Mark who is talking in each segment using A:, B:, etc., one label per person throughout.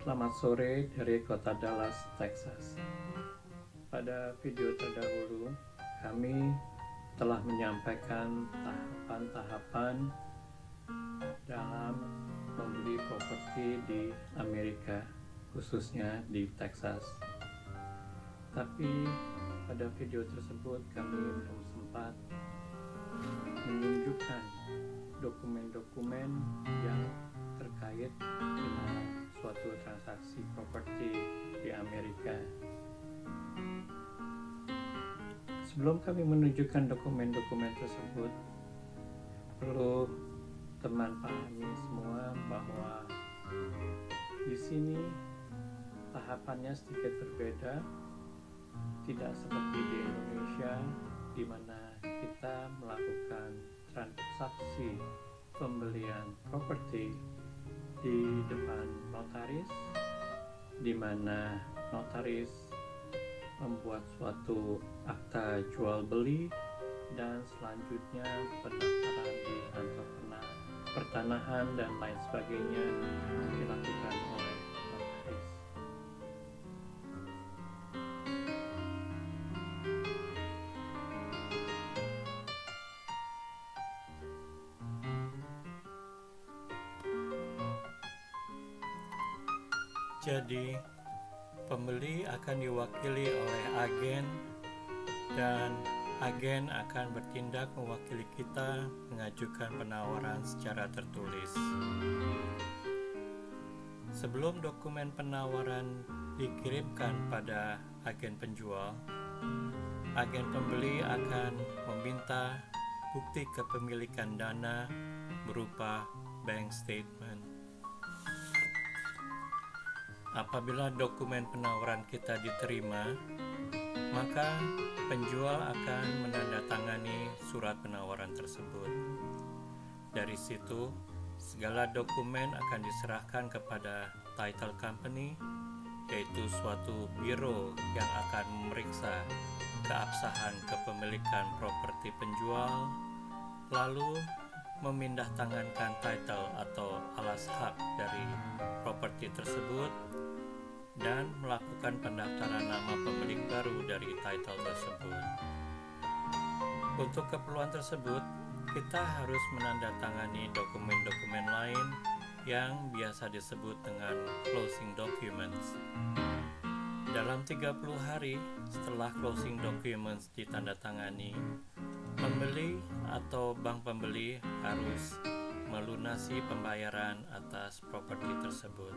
A: Selamat sore dari kota Dallas, Texas. Pada video terdahulu, kami telah menyampaikan tahapan-tahapan dalam membeli properti di Amerika, khususnya di Texas. Tapi pada video tersebut kami belum sempat menunjukkan dokumen-dokumen yang terkait dengan suatu transaksi properti di Amerika. Sebelum kami menunjukkan dokumen-dokumen tersebut, perlu teman pahami semua bahwa di sini tahapannya sedikit berbeda, tidak seperti di Indonesia di mana kita melakukan transaksi pembelian properti di depan notaris, di mana notaris membuat suatu akta jual beli dan selanjutnya pendaftaran di kantor pertanahan dan lain sebagainya dilakukan oleh notaris. Jadi, pembeli akan diwakili oleh agen dan agen akan bertindak mewakili kita mengajukan penawaran secara tertulis. Sebelum dokumen penawaran dikirimkan pada agen penjual, agen pembeli akan meminta bukti kepemilikan dana berupa bank statement. Apabila dokumen penawaran kita diterima, maka penjual akan menandatangani surat penawaran tersebut. Dari situ, segala dokumen akan diserahkan kepada title company, yaitu suatu biro yang akan memeriksa keabsahan kepemilikan properti penjual, lalu memindahtangankan title atau alas hak dari properti tersebut dan melakukan pendaftaran nama pemilik baru dari title tersebut. Untuk keperluan tersebut, kita harus menandatangani dokumen-dokumen lain yang biasa disebut dengan closing documents. Dalam 30 hari setelah closing documents ditandatangani, pembeli atau bank pembeli harus melunasi pembayaran atas properti tersebut.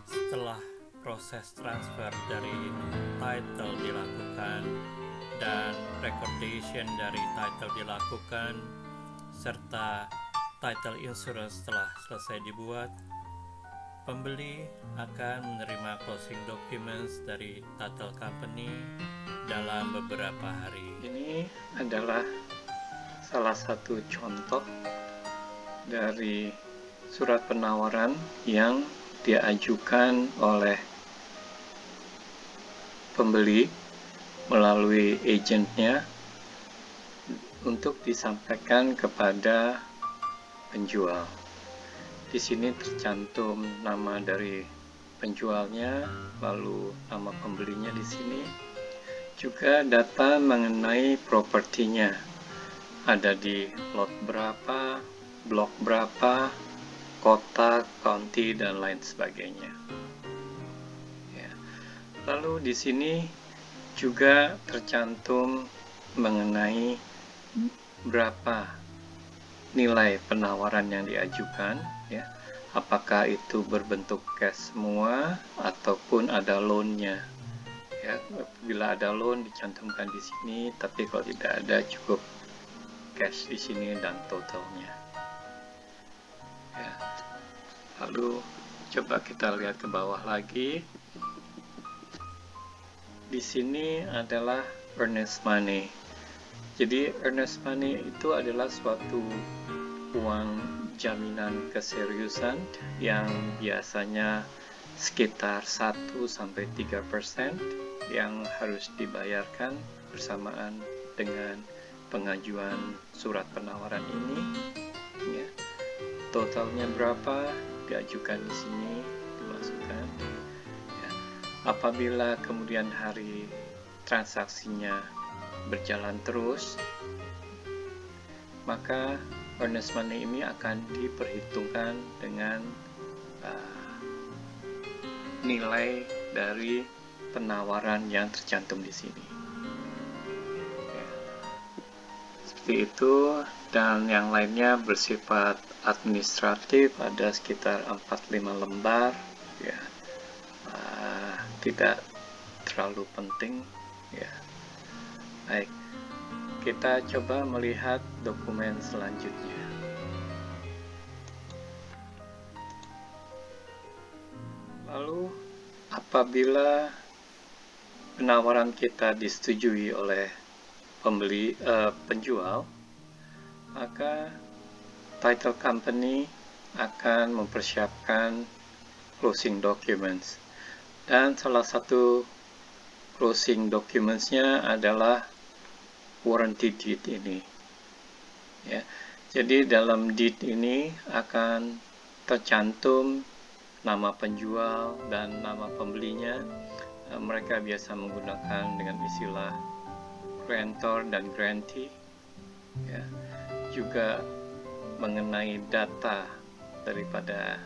A: Setelah proses transfer dari title dilakukan dan recordation dari title dilakukan, serta title insurance telah selesai dibuat, pembeli akan menerima closing documents dari title company dalam beberapa hari. Ini adalah salah satu contoh dari surat penawaran yang diajukan oleh pembeli melalui agennya untuk disampaikan kepada penjual. Di sini tercantum nama dari penjualnya, lalu nama pembelinya di sini. Juga data mengenai propertinya. Ada di lot berapa, blok berapa, kota, county, dan lain sebagainya. Ya. Lalu di sini juga tercantum mengenai berapa nilai penawaran yang diajukan, ya. Apakah itu berbentuk cash semua ataupun ada loan-nya. Ya, bila ada loan dicantumkan di sini, tapi kalau tidak ada cukup cash di sini dan totalnya. Ya. Lalu coba kita lihat ke bawah lagi. Di sini adalah earnest money. Jadi earnest money itu adalah suatu uang jaminan keseriusan yang biasanya sekitar 1-3% yang harus dibayarkan bersamaan dengan pengajuan surat penawaran ini. Ya. Totalnya berapa diajukan di sini dimasukkan. Ya. Apabila kemudian hari transaksinya berjalan terus, maka earnest money ini akan diperhitungkan dengan nilai dari penawaran yang tercantum di sini. Ya. Seperti itu, dan yang lainnya bersifat administratif, ada sekitar 4-5 lembar, ya, tidak terlalu penting, ya. Baik, kita coba melihat dokumen selanjutnya. Lalu, apabila penawaran kita disetujui oleh penjual, maka title company akan mempersiapkan closing documents, dan salah satu closing documentsnya adalah warranty deed ini. Ya, jadi dalam deed ini akan tercantum nama penjual dan nama pembelinya. Mereka biasa menggunakan dengan istilah grantor dan grantee. Ya. Juga mengenai data daripada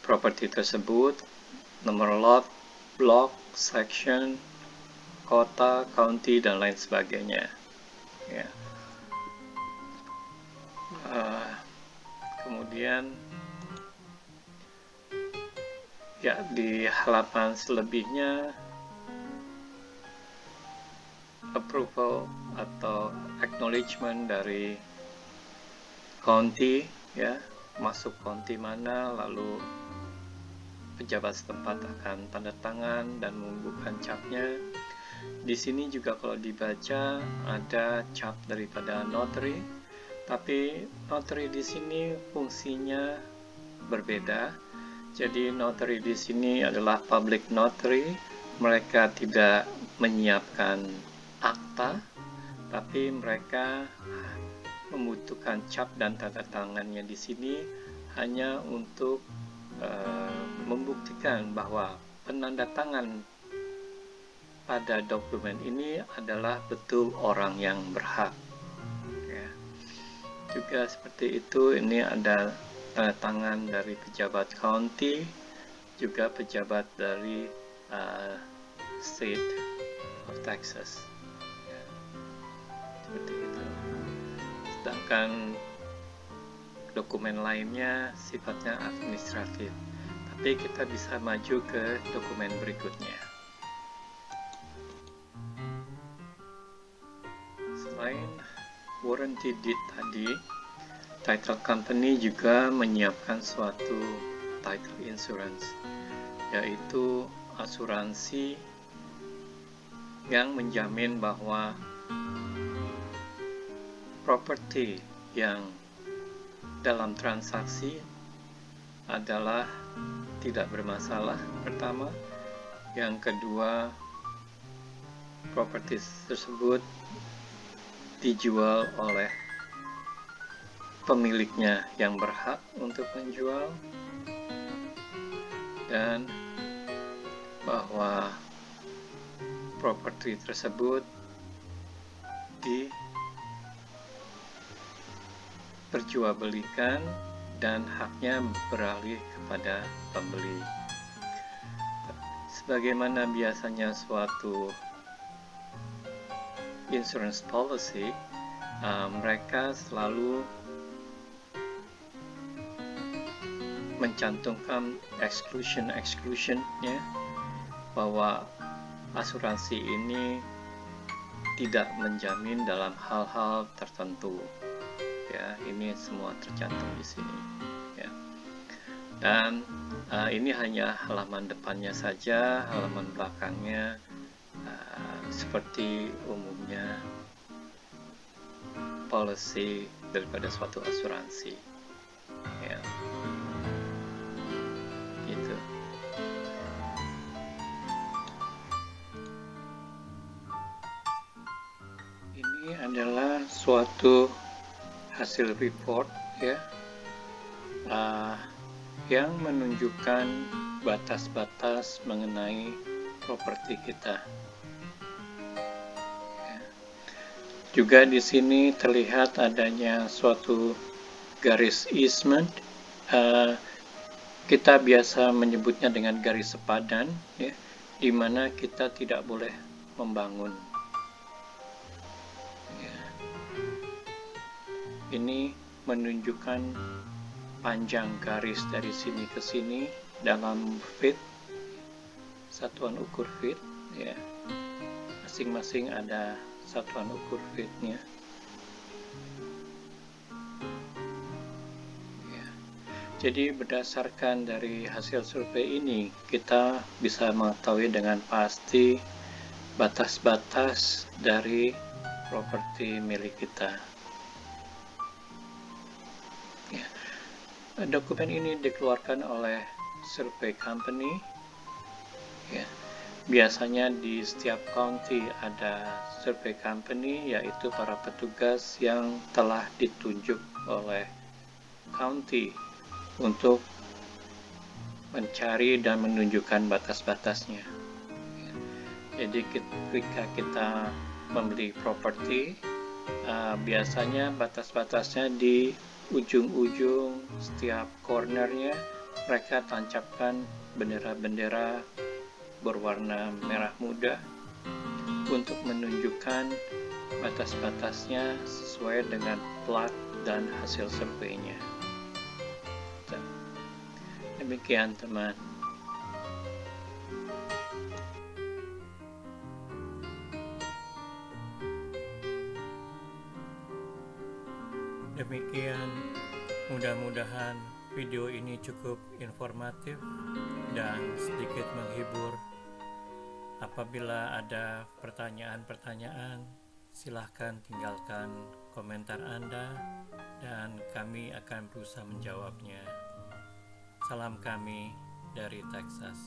A: properti tersebut, nomor lot, block, section, kota, county, dan lain sebagainya. Ya. Kemudian ya, di halaman selebihnya approval atau acknowledgement dari county, ya, masuk county mana, lalu pejabat setempat akan tanda tangan dan membubuhkan capnya. Di sini juga kalau dibaca ada cap daripada notary, tapi notary di sini fungsinya berbeda. Jadi notary di sini adalah public notary. Mereka tidak menyiapkan akta, tapi mereka membutuhkan cap dan tanda tangannya di sini hanya untuk membuktikan bahwa penandatangan pada dokumen ini adalah betul orang yang berhak. Ya. Juga seperti itu, ini ada tanda tangan dari pejabat county, juga pejabat dari state of Texas. Ya. Seperti itu. Sedangkan dokumen lainnya sifatnya administratif. Tapi kita bisa maju ke dokumen berikutnya. Selain warranty deed tadi, title company juga menyiapkan suatu title insurance, yaitu asuransi yang menjamin bahwa properti yang dalam transaksi adalah tidak bermasalah, pertama. Yang kedua, properti tersebut dijual oleh pemiliknya yang berhak untuk menjual, dan bahwa properti tersebut diperjualbelikan dan haknya beralih kepada pembeli. Sebagaimana biasanya suatu insurance policy, mereka selalu mencantumkan exclusion-nya, bahwa asuransi ini tidak menjamin dalam hal-hal tertentu. Ya, ini semua tercantum di sini. Ya. Dan ini hanya halaman depannya saja, halaman belakangnya seperti umumnya policy daripada suatu asuransi. Ya. Gitu. Ini adalah suatu hasil report, ya. yang menunjukkan batas-batas mengenai properti kita. Juga di sini terlihat adanya suatu garis easement. Kita biasa menyebutnya dengan garis sepadan, ya, di mana kita tidak boleh membangun. Ya. Ini menunjukkan panjang garis dari sini ke sini dalam feet, satuan ukur feet, ya. Masing-masing ada satuan ukur feetnya. Ya. Jadi berdasarkan dari hasil survei ini, kita bisa mengetahui dengan pasti batas-batas dari properti milik kita. Ya. Dokumen ini dikeluarkan oleh survey company. Ya. Biasanya di setiap county ada survey company, yaitu para petugas yang telah ditunjuk oleh county untuk mencari dan menunjukkan batas-batasnya. Jadi ketika kita membeli properti, biasanya batas-batasnya di ujung-ujung setiap cornernya mereka tancapkan bendera-bendera berwarna merah muda untuk menunjukkan batas-batasnya sesuai dengan plat dan hasil surveinya. Demikian teman. Demikian, mudah-mudahan video ini cukup informatif dan sedikit menghibur. Apabila ada pertanyaan-pertanyaan, silahkan tinggalkan komentar Anda dan kami akan berusaha menjawabnya. Salam kami dari Texas.